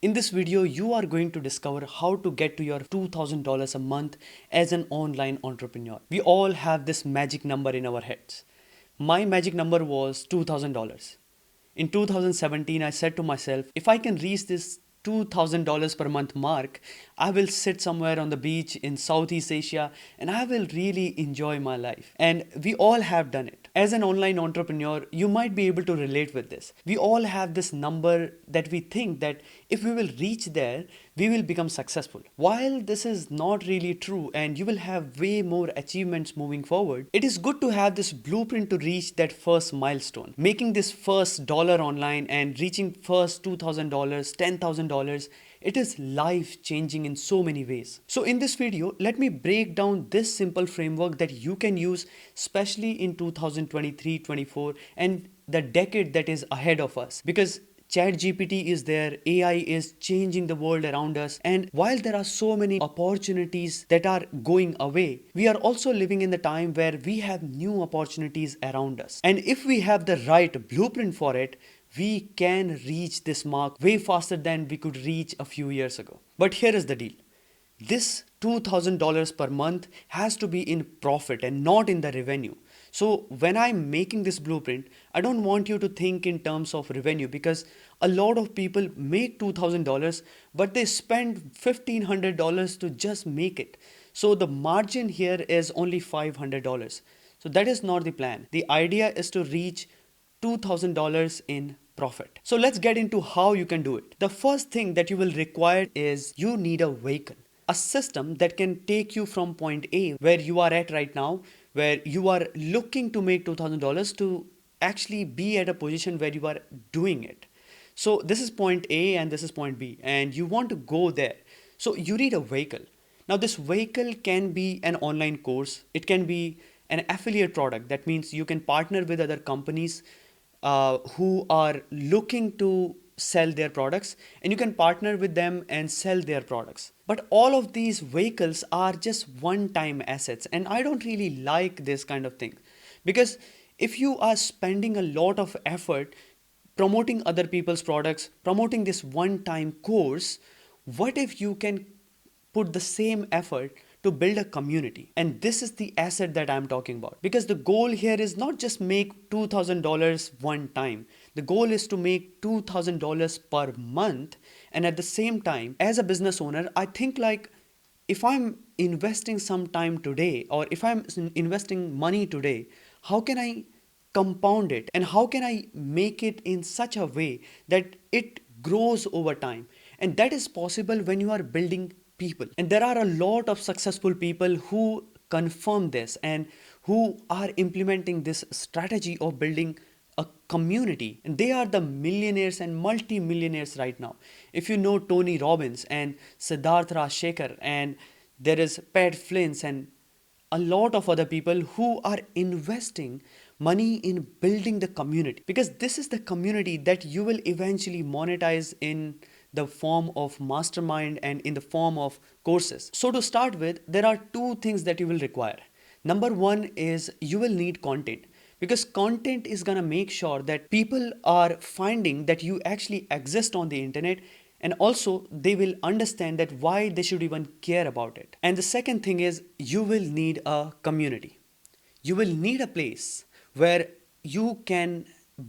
In this video, you are going to discover how to get to your $2,000 a month as an online entrepreneur. We all have this magic number in our heads. My magic number was $2,000. In 2017, I said to myself, if I can reach this $2,000 per month mark, I will sit somewhere on the beach in Southeast Asia and I will really enjoy my life. And we all have done it. As an online entrepreneur, you might be able to relate with this. We all have this number that we think that if we will reach there, we will become successful. While this is not really true and you will have way more achievements moving forward, it is good to have this blueprint to reach that first milestone. Making this first dollar online and reaching first $2,000, $10,000, it is life changing in so many ways. So in this video, let me break down this simple framework that you can use, especially in 2023-24 and the decade that is ahead of us. Because ChatGPT is there, AI is changing the world around us, and while there are so many opportunities that are going away, we are also living in the time where we have new opportunities around us. And if we have the right blueprint for it, we can reach this mark way faster than we could reach a few years ago. But here is the deal. This $2,000 per month has to be in profit and not in the revenue. So when I'm making this blueprint, I don't want you to think in terms of revenue, because a lot of people make $2,000 but they spend $1,500 to just make it. So the margin here is only $500. So that is not the plan. The idea is to reach $2,000 in profit. So let's get into how you can do it. The first thing that you will require is you need a vehicle. A system that can take you from point A, where you are at right now, where you are looking to make $2,000, to actually be at a position where you are doing it. So this is point A and this is point B, and you want to go there. So you need a vehicle. Now this vehicle can be an online course. It can be an affiliate product. That means you can partner with other companies who are looking to sell their products, and you can partner with them and sell their products. But all of these vehicles are just one-time assets, and I don't really like this kind of thing, because if you are spending a lot of effort promoting other people's products, promoting this one-time course, what if you can put the same effort to build a community? And this is the asset that I'm talking about, because the goal here is not just make $2,000 one time. The goal is to make $2,000 per month. And at the same time, as a business owner, I think like, if I'm investing some time today, or if I'm investing money today, how can I compound it, and how can I make it in such a way that it grows over time? And that is possible when you are building people. And there are a lot of successful people who confirm this and who are implementing this strategy of building a community, and they are the millionaires and multi-millionaires right now. If you know Tony Robbins and Siddharth Rajshekhar, and there is Pat Flynn and a lot of other people who are investing money in building the community, because this is the community that you will eventually monetize in the form of mastermind and in the form of courses. So to start with, there are two things that you will require. Number one is you will need content, because content is going to make sure that people are finding that you actually exist on the internet, and also they will understand that why they should even care about it. And the second thing is you will need a community. You will need a place where you can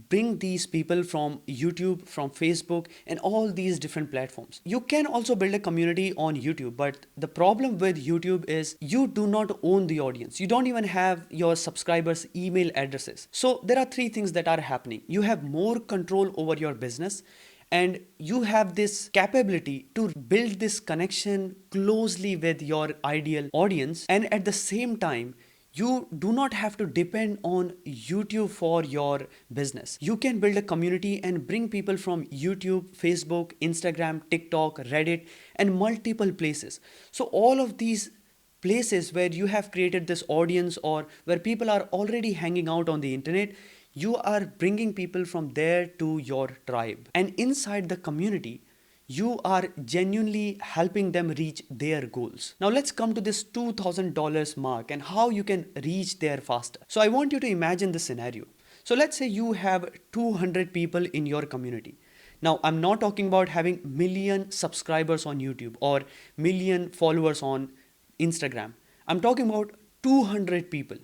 bring these people from YouTube, from Facebook, and all these different platforms. You can also build a community on YouTube, but the problem with YouTube is you do not own the audience. You don't even have your subscribers' email addresses. So there are three things that are happening. You have more control over your business, and you have this capability to build this connection closely with your ideal audience, and at the same time, you do not have to depend on YouTube for your business. You can build a community and bring people from YouTube, Facebook, Instagram, TikTok, Reddit, and multiple places. So all of these places where you have created this audience, or where people are already hanging out on the internet, you are bringing people from there to your tribe. And inside the community, you are genuinely helping them reach their goals. Now let's come to this $2,000 mark and how you can reach there faster. So I want you to imagine the scenario. So let's say you have 200 people in your community. Now, I'm not talking about having million subscribers on YouTube or million followers on Instagram. I'm talking about 200 people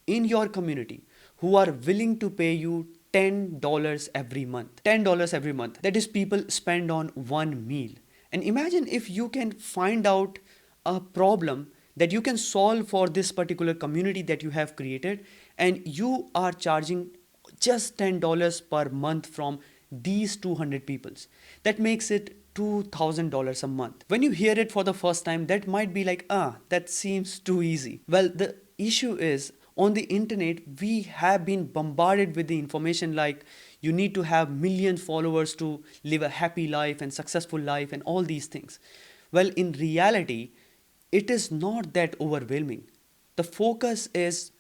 in your community who are willing to pay you $10 every month. $10 every month. That is people spend on one meal. And imagine if you can find out a problem that you can solve for this particular community that you have created, and you are charging just $10 per month from these 200 peoples. That makes it $2,000 a month. When you hear it for the first time, that might be like, that seems too easy. Well, the issue is, on the internet, we have been bombarded with the information like you need to have million followers to live a happy life and successful life and all these things. Well, in reality, it is not that overwhelming. The focus is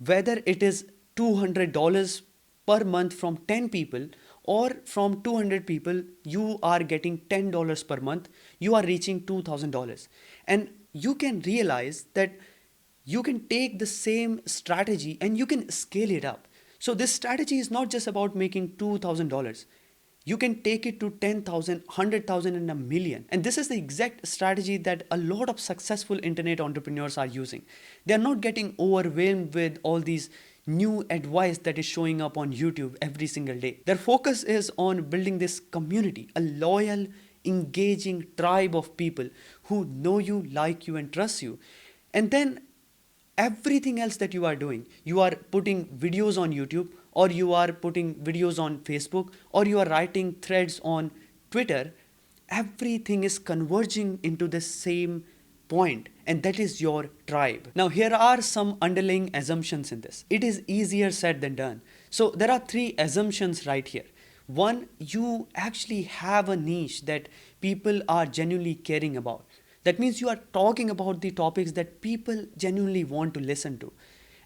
whether it is $200 per month from 10 people, or from 200 people you are getting $10 per month, you are reaching $2,000. And you can realize that you can take the same strategy and you can scale it up. So this strategy is not just about making $2,000. You can take it to 10,000, 100,000 and a million. And this is the exact strategy that a lot of successful internet entrepreneurs are using. They are not getting overwhelmed with all these new advice that is showing up on YouTube every single day. Their focus is on building this community, a loyal, engaging tribe of people who know you, like you, and trust you. And then everything else that you are doing, you are putting videos on YouTube, or you are putting videos on Facebook, or you are writing threads on Twitter, everything is converging into the same point, and that is your tribe. Now, here are some underlying assumptions in this. It is easier said than done. So there are three assumptions right here. One, you actually have a niche that people are genuinely caring about. That means you are talking about the topics that people genuinely want to listen to.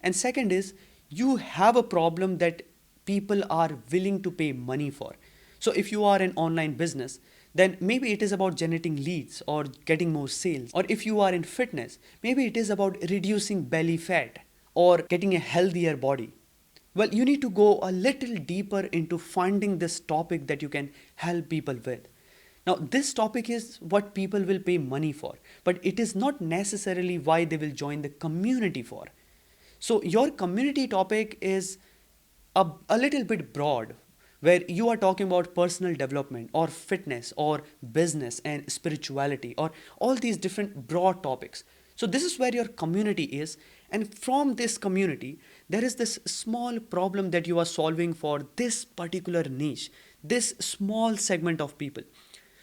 And second is, you have a problem that people are willing to pay money for. So if you are an online business, then maybe it is about generating leads or getting more sales. Or if you are in fitness, maybe it is about reducing belly fat or getting a healthier body. Well, you need to go a little deeper into finding this topic that you can help people with. Now, this topic is what people will pay money for, but it is not necessarily why they will join the community for. So your community topic is a little bit broad, where you are talking about personal development or fitness or business and spirituality or all these different broad topics. So this is where your community is, and from this community there is this small problem that you are solving for this particular niche, this small segment of people.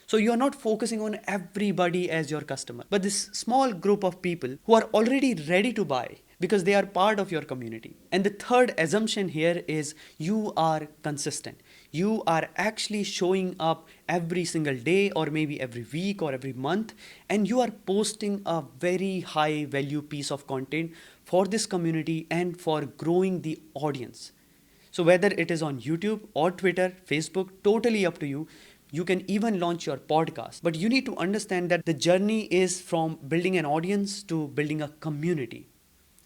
So you are not focusing on everybody as your customer, but this small group of people who are already ready to buy because they are part of your community. And the third assumption here is you are consistent. You are actually showing up every single day or maybe every week or every month, and you are posting a very high value piece of content for this community and for growing the audience. So whether it is on YouTube or Twitter, Facebook, totally up to you. You can even launch your podcast, but you need to understand that the journey is from building an audience to building a community.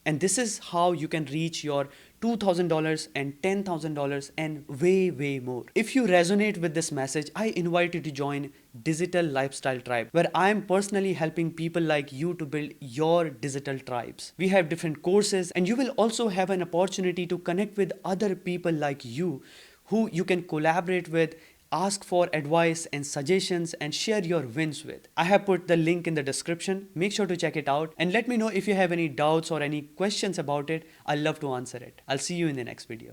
And this is how you can reach your $2,000 and $10,000 and way more. If you resonate with this message, I invite you to join Digital Lifestyle Tribe, where I am personally helping people like you to build your digital tribes. We have different courses, and you will also have an opportunity to connect with other people like you who you can collaborate with, ask for advice and suggestions, and share your wins with. I have put the link in the description. Make sure to check it out and let me know if you have any doubts or any questions about it. I'd love to answer it. I'll see you in the next video.